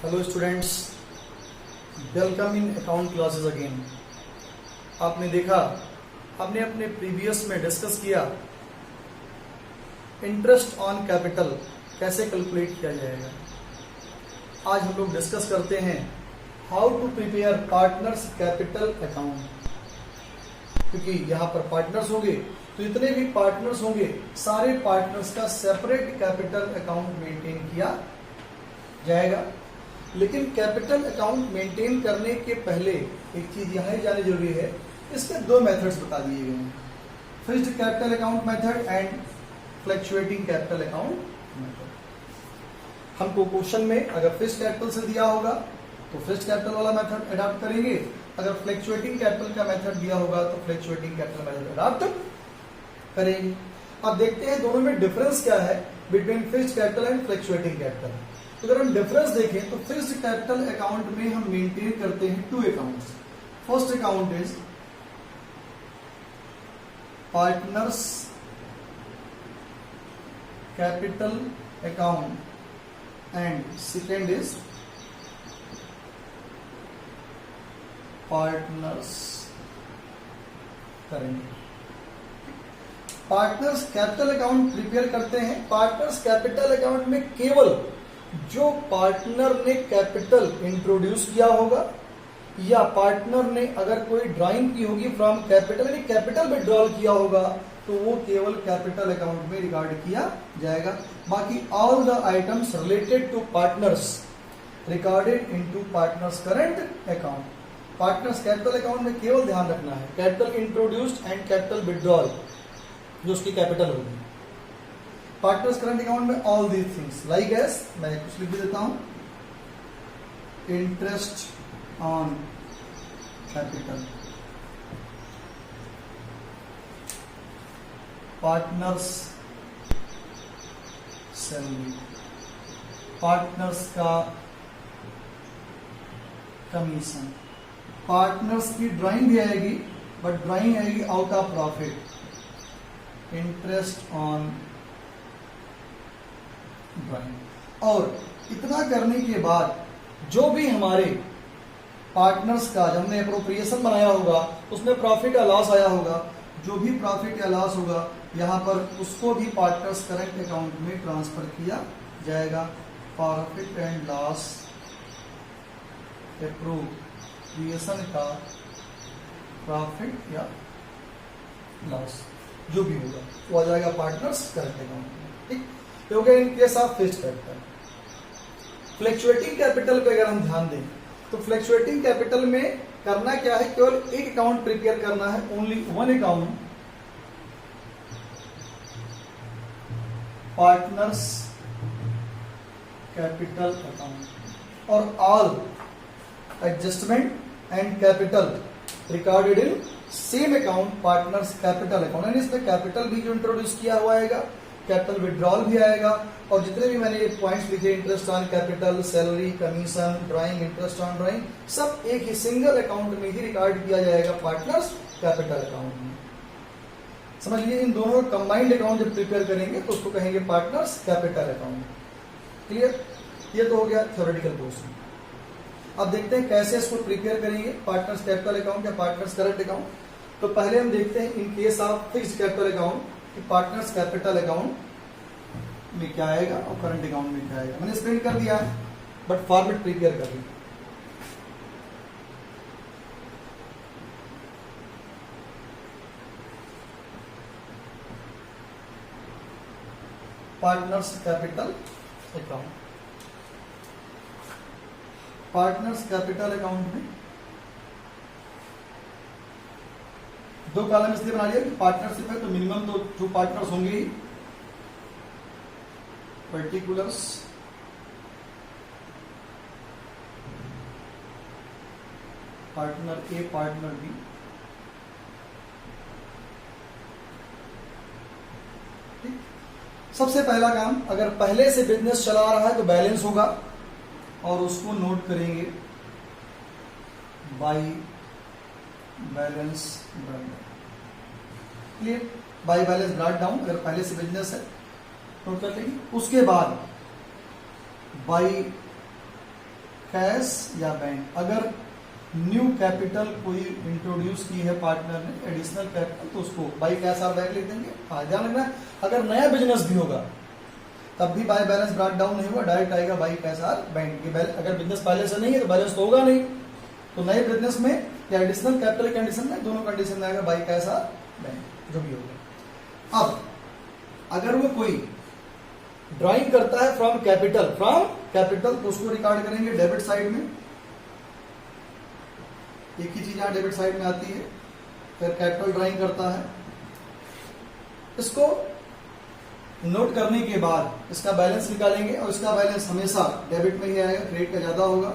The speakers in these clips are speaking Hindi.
Hello students, welcome in account classes again. आपने देखा, आपने अपने प्रीवियस में डिस्कस किया इंटरेस्ट ऑन कैपिटल कैसे कैलकुलेट किया जाएगा। आज हम लोग डिस्कस करते हैं how to prepare partners capital account. क्योंकि यहाँ पर पार्टनर्स होंगे तो जितने भी पार्टनर्स होंगे सारे पार्टनर्स का सेपरेट कैपिटल अकाउंट मेंटेन किया जाएगा। लेकिन कैपिटल अकाउंट मेंटेन करने के पहले एक चीज यहाँ जानी जरूरी है, इसके दो मेथड्स बता दिए गए हैं, fixed capital account method and fluctuating capital account method. हमको क्वेश्चन में अगर फिक्स्ड कैपिटल से दिया होगा तो फिक्स्ड कैपिटल वाला मेथड अडॉप्ट करेंगे, अगर फ्लक्चुएटिंग कैपिटल का मेथड दिया होगा तो फ्लक्चुएटिंग कैपिटल मेथड अडॉप्ट करेंगे। अब देखते हैं दोनों में डिफरेंस क्या है between fixed capital and fluctuating capital. अगर हम डिफरेंस देखें तो फिक्स्ड कैपिटल अकाउंट में हम मेंटेन करते हैं two accounts. First account is partners capital account and second is partners current. Partners capital account prepare करते हैं। पार्टनर्स कैपिटल अकाउंट में केवल जो पार्टनर ने कैपिटल इंट्रोड्यूस किया होगा या पार्टनर ने अगर कोई ड्राइंग की होगी फ्रॉम कैपिटल यानी कैपिटल विड्रॉल किया होगा तो वो केवल कैपिटल अकाउंट में रिकॉर्ड किया जाएगा। बाकी all the items related to partners recorded into partners current account. Partners capital account में केवल ध्यान रखना है capital introduced and capital withdrawal जो उसकी कैपिटल होगी। पार्टनर्स करंट अकाउंट में all these things like as, मैं कुछ लिख देता हूं, interest on capital, partners salary, partners का कमीशन, पार्टनर्स की ड्राइंग भी आएगी बट ड्राइंग आएगी out of profit, interest on drawing. और इतना करने के बाद जो भी हमारे पार्टनर्स का जब हमने अप्रोप्रिएशन बनाया होगा उसमें प्रॉफिट या लॉस आया होगा, जो भी प्रॉफिट या लॉस होगा यहां पर उसको भी पार्टनर्स करंट अकाउंट में ट्रांसफर किया जाएगा। प्रॉफिट एंड लॉस अप्रोप्रिएशन का प्रॉफिट या लॉस जो भी होगा वो आ जाएगा पार्टनर्स करंट अकाउंट में। ठीक, तो हो गया in case of fixed capital. Fluctuating capital पे अगर हम ध्यान दें तो फ्लक्चुएटिंग कैपिटल में करना क्या है, केवल एक अकाउंट प्रिपेयर करना है, only one account, partners capital account, और all adjustment and capital recorded in same account partners capital account. यानी इसमें कैपिटल भी जो इंट्रोड्यूस किया हुआ आएगा, कैपिटल विड्रॉल भी आएगा, और जितने भी मैंने ये पॉइंट्स लिखे interest on capital, salary, commission, drawing, interest on drawing, सब एक ही सिंगल अकाउंट में ही रिकॉर्ड किया जाएगा पार्टनर्स कैपिटल अकाउंट में। समझ लीजिए इन दोनों का कंबाइंड अकाउंट जब प्रिपेयर करेंगे तो उसको कहेंगे पार्टनर्स कैपिटल अकाउंट। क्लियर? ये तो हो गया थ्योरेटिकल पोर्शन। अब देखते हैं कैसे इसको प्रिपेयर करेंगे पार्टनर्स कैपिटल अकाउंट या पार्टनर्स करंट अकाउंट। तो पहले हम देखते हैं in case of fixed capital account कि पार्टनर्स कैपिटल अकाउंट में क्या आएगा और करंट अकाउंट में क्या आएगा। मैंने स्प्रिंट कर दिया है बट फॉर्मेट प्रिपेयर कर दिया। Partners capital account, partners capital account में दो कॉलम इसलिए बना लिया कि पार्टनरशिप है तो मिनिमम तो 2 पार्टनर्स होंगे ही, पर्टिकुलर्स पार्टनर ए पार्टनर बी। सबसे पहला काम, अगर पहले से बिजनेस चला रहा है तो बैलेंस होगा और उसको नोट करेंगे by balance bracket. Clear? By balance brought down, अगर पहले से बिजनेस है नोट कर लेंगे। उसके बाद बाई कैश या बैंक। अगर न्यू कैपिटल कोई इंट्रोड्यूस की है पार्टनर ने, एडिशनल कैपिटल, तो उसको बाई कैश और बैंक लिख देंगे। ध्यान रखना, अगर नया बिजनेस भी होगा तब भी बाई बैलेंस ब्रॉट डाउन नहीं होगा, डायरेक्ट आएगा बाई कैश और बैंक। अगर बिजनेस पहले से नहीं है तो बैलेंस तो होगा नहीं, तो नए बिजनेस में या एडिशनल कैपिटल कंडीशन में, दोनों कंडीशन में आएगा बाई कैश और बैंक, जो भी होगा। अब अगर वो कोई ड्राइंग करता है फ्रॉम कैपिटल, तो उसको रिकॉर्ड करेंगे डेबिट साइड में। एक ही चीज यहां डेबिट साइड में आती है। फिर कैपिटल ड्राइंग करता है, इसको नोट करने के बाद इसका बैलेंस निकालेंगे, और इसका बैलेंस हमेशा डेबिट में ही आएगा, क्रेडिट का ज्यादा होगा।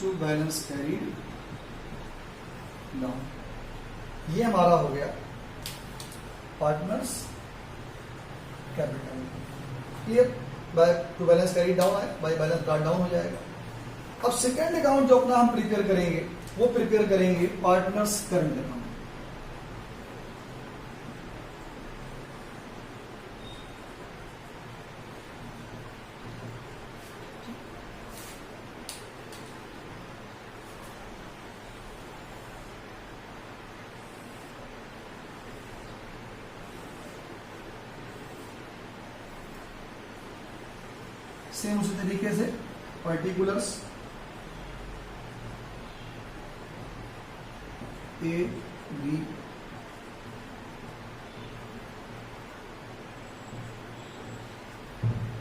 टू बैलेंस कैरीड डाउन, ये हमारा हो गया partners capital. Clear, by two balance carried down है, बाय बैलेंस ब्रॉट डाउन हो जाएगा। अब सेकेंड अकाउंट जो अपना हम प्रिपेयर करेंगे, वो प्रिपेयर करेंगे पार्टनर्स करंट अकाउंट। सेम उसी तरीके से पर्टिकुलर्स ए बी,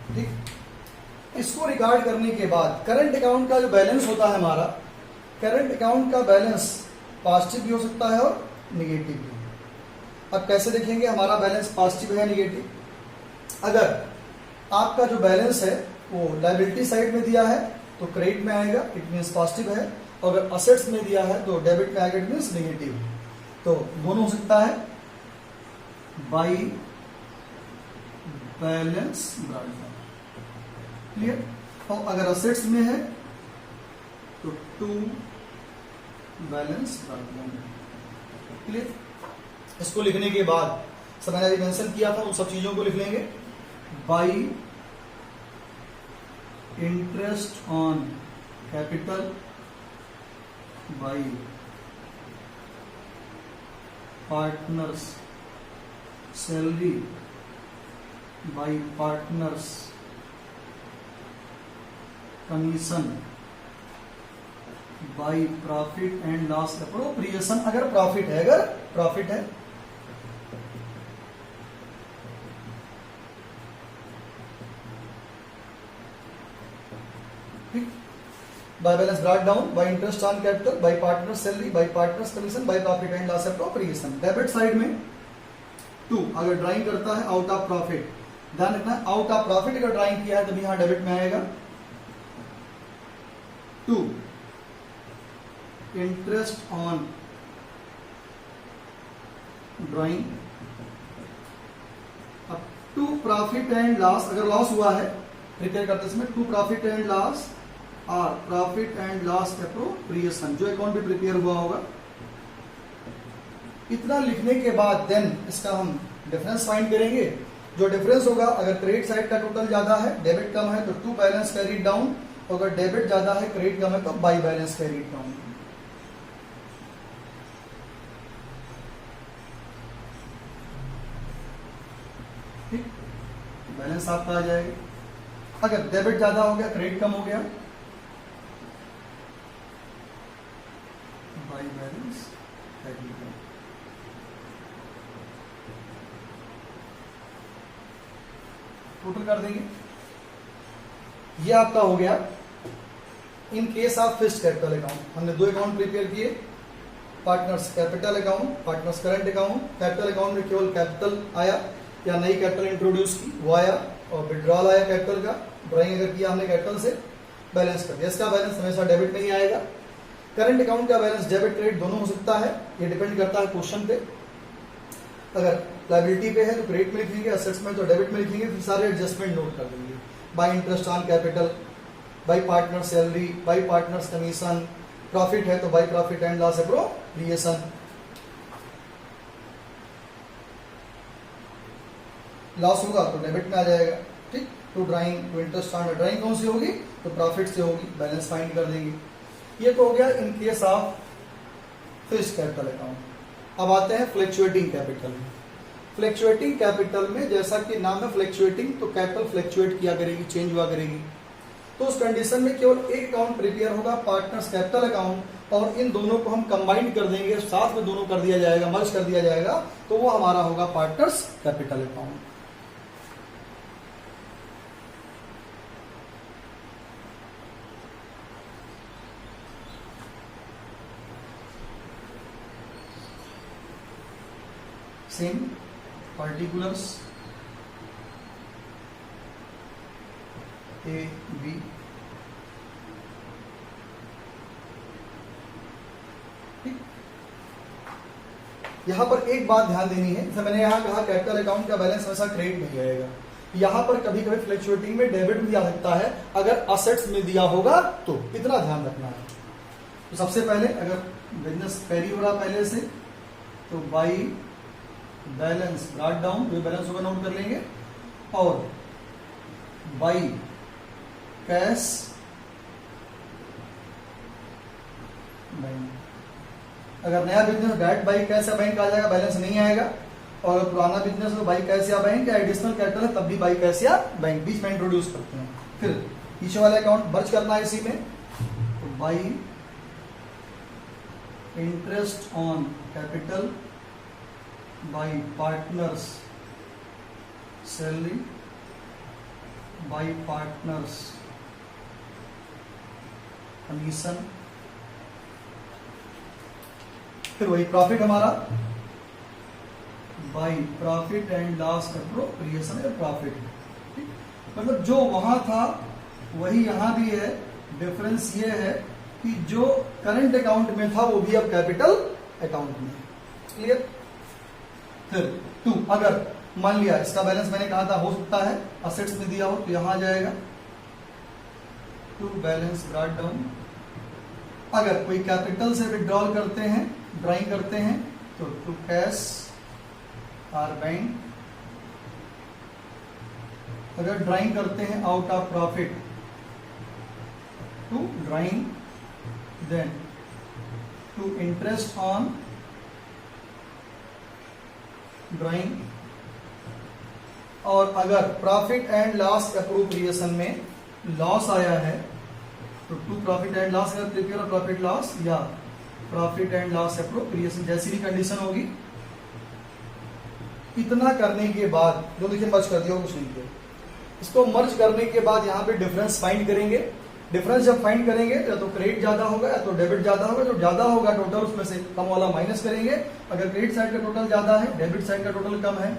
ठीक। इसको रिकॉर्ड करने के बाद करंट अकाउंट का जो बैलेंस होता है हमारा, करंट अकाउंट का बैलेंस पॉजिटिव भी हो सकता है और निगेटिव भी। अब कैसे देखेंगे हमारा बैलेंस पॉजिटिव है निगेटिव? अगर आपका जो बैलेंस है वो लायबिलिटी साइड में दिया है तो क्रेडिट में आएगा, इट मीन्स पॉजिटिव है। और अगर असेट्स में दिया है तो डेबिट में आएगा, इट मीन्स नेगेटिव। तो दोनों हो सकता है by balance brought down. Clear. और अगर असेट्स में है तो to balance brought down. Clear. इसको लिखने के बाद सब मैंने अभी मेंशन किया था, उन सब चीजों को लिख लेंगे। By interest on capital, by partners salary, by partners commission, by profit and loss appropriation. अगर प्रॉफिट है by balance brought down, by interest on capital, by partners salary, by partners commission, by profit and loss appropriation. Debit side में टू अगर ड्राइंग करता है आउट ऑफ प्रॉफिट, ध्यान रखना आउट ऑफ प्रॉफिट अगर ड्राइंग किया है तो यहां डेबिट में आएगा। To interest on drawing. अब टू प्रॉफिट एंड लॉस, अगर लॉस हुआ है प्रिपेयर करते समय, टू प्रॉफिट एंड लॉस और प्रॉफिट एंड लॉस एप्रोप्रिएशन, जो अकाउंट भी प्रिपेयर हुआ होगा। इतना लिखने के बाद देन इसका हम डिफरेंस फाइंड करेंगे। जो डिफरेंस होगा, अगर क्रेडिट साइड का टोटल ज्यादा है, डेबिट कम है, तो टू बैलेंस कैरीड डाउन। अगर डेबिट ज्यादा है, क्रेडिट कम है, तो बाई बैलेंस कैरीड डाउन। ठीक, बैलेंस आपका आ जाएगा। अगर डेबिट ज्यादा हो गया, क्रेडिट कम हो गया, by balance carried down. Total कर देंगे। ये आपका हो गया in case of fixed capital account. हमने दो अकाउंट प्रिपेयर किए, partners capital account, partners current account. Capital account में केवल कैपिटल आया या नई कैपिटल इंट्रोड्यूस की वो आया, और विड्रॉल आया कैपिटल का, ड्राइंग अगर किया हमने कैपिटल से, बैलेंस कर दिया। इसका बैलेंस हमेशा डेबिट में ही आएगा। करंट अकाउंट का बैलेंस डेबिट क्रेडिट दोनों हो सकता है, ये डिपेंड करता है क्वेश्चन पे। अगर लायबिलिटी पे है तो क्रेडिट में लिखेंगे, असेट्स में तो डेबिट में लिखेंगे, फिर सारे एडजस्टमेंट नोट कर देंगे। By interest on capital, by partner salary, by partners commission, profit है तो by profit and loss appropriation. Loss होगा तो डेबिट में आ जाएगा। ठीक, to drawing, to interest on drawing कौन सी होगी, तो प्रॉफिट से होगी, बैलेंस फाइंड कर देंगे। ये तो हो गया in case of fixed capital account. अब आते हैं फ्लक्चुएटिंग कैपिटल में। फ्लक्चुएटिंग कैपिटल में जैसा कि नाम है फ्लक्चुएटिंग, तो कैपिटल फ्लक्चुएट किया करेगी, चेंज हुआ करेगी। तो उस कंडीशन में केवल एक अकाउंट प्रिपेयर होगा, पार्टनर्स कैपिटल अकाउंट, और इन दोनों को हम कंबाइन कर देंगे, साथ में दोनों कर दिया जाएगा, मर्ज कर दिया जाएगा, तो वो हमारा होगा partners capital account. Same particulars A B, यहां पर एक बात ध्यान देनी है, जैसे मैंने यहां कहा कैपिटल अकाउंट का बैलेंस हमेशा क्रेडिट नहीं आएगा, यहां पर कभी कभी फ्लक्चुएटिंग में डेबिट भी आ सकता है अगर असेट्स में दिया होगा तो, इतना ध्यान रखना है। तो सबसे पहले अगर बिजनेस कैरी हो रहा पहले से, तो बाई बैलेंस ब्रॉट डाउन, जो बैलेंस होगा नोट कर लेंगे, और बाई कैश बैंक। अगर नया बिजनेस डायरेक्ट बाई कैश या बैंक आ जाएगा, बैलेंस नहीं आएगा, और अगर पुराना बिजनेस हो बाई कैश या बैंक, या एडिशनल कैपिटल है तब भी बाई कैश या बैंक, बीच में इंट्रोड्यूस करते हैं। फिर पीछे वाले अकाउंट मर्ज करना है इसी में, तो by interest on capital by partners salary, by partners commission, फिर वही प्रॉफिट हमारा by profit and loss appropriation है प्रॉफिट। मतलब जो वहां था वही यहां भी है, डिफरेंस ये है कि जो करंट अकाउंट में था वो भी अब कैपिटल अकाउंट में। क्लियर। फिर टू, अगर मान लिया इसका बैलेंस मैंने कहा था हो सकता है असेट्स में दिया हो, तो यहां आ जाएगा टू बैलेंस ब्रॉट डाउन। अगर कोई कैपिटल से विड्रॉल करते हैं, ड्राइंग करते हैं, तो टू कैश आर बैंक। अगर ड्राइंग करते हैं out of profit, to drawing, then to interest on drawing. और अगर प्रॉफिट एंड लॉस एप्रोप्रिएशन में लॉस आया है, तो टू प्रॉफिट एंड लॉस, अगर प्रिपेयर प्रॉफिट लॉस या प्रॉफिट एंड लॉस एप्रोप्रिएशन, जैसी भी कंडीशन होगी। इतना करने के बाद जो देखिए मर्ज कर दिया कुछ नहीं किया, इसको मर्ज करने के बाद यहाँ पे डिफरेंस फाइंड करेंगे। डिफरेंस जब फाइंड करेंगे या तो क्रेडिट ज्यादा होगा या तो डेबिट ज्यादा होगा। जो ज्यादा होगा टोटल उसमें से कम वाला माइनस करेंगे। अगर क्रेडिट साइड का टोटल ज्यादा है, डेबिट साइड का टोटल कम है,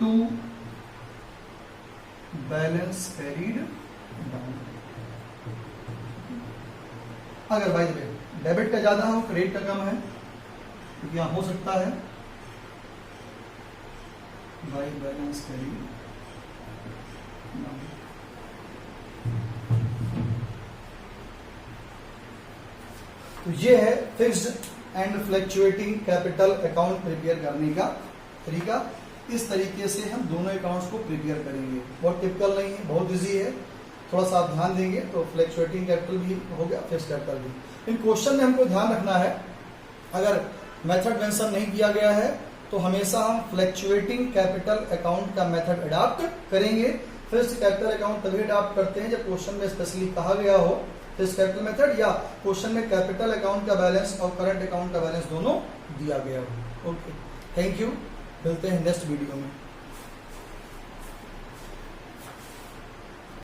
टू बैलेंस कैरीड डाउन। अगर भाई डेबिट का ज्यादा हो, क्रेडिट का कम है, तो यहां हो सकता है बाई बैलेंस कैरीड डाउन। तो ये है fixed and fluctuating capital account prepare करने का तरीका। इस तरीके से हम दोनों अकाउंट्स को प्रिपेयर करेंगे। बहुत टिपिकल नहीं है, बहुत इजी है, थोड़ा सा आप ध्यान देंगे तो फ्लक्चुएटिंग कैपिटल भी हो गया, फिक्स्ड कैपिटल भी। इन क्वेश्चन में हमको ध्यान रखना है, अगर मेथड मेंशन नहीं किया गया है तो हमेशा हम फ्लक्चुएटिंग कैपिटल अकाउंट का मेथड अडॉप्ट करेंगे। फिक्स्ड कैपिटल अकाउंट तभी अडॉप्ट करते हैं जब क्वेश्चन में स्पेशली कहा गया हो फिक्स्ड कैपिटल मेथड, या क्वेश्चन में कैपिटल अकाउंट का बैलेंस और करंट अकाउंट का बैलेंस दोनों दिया गया हो। ओके, थैंक यू, मिलते हैं नेक्स्ट वीडियो में।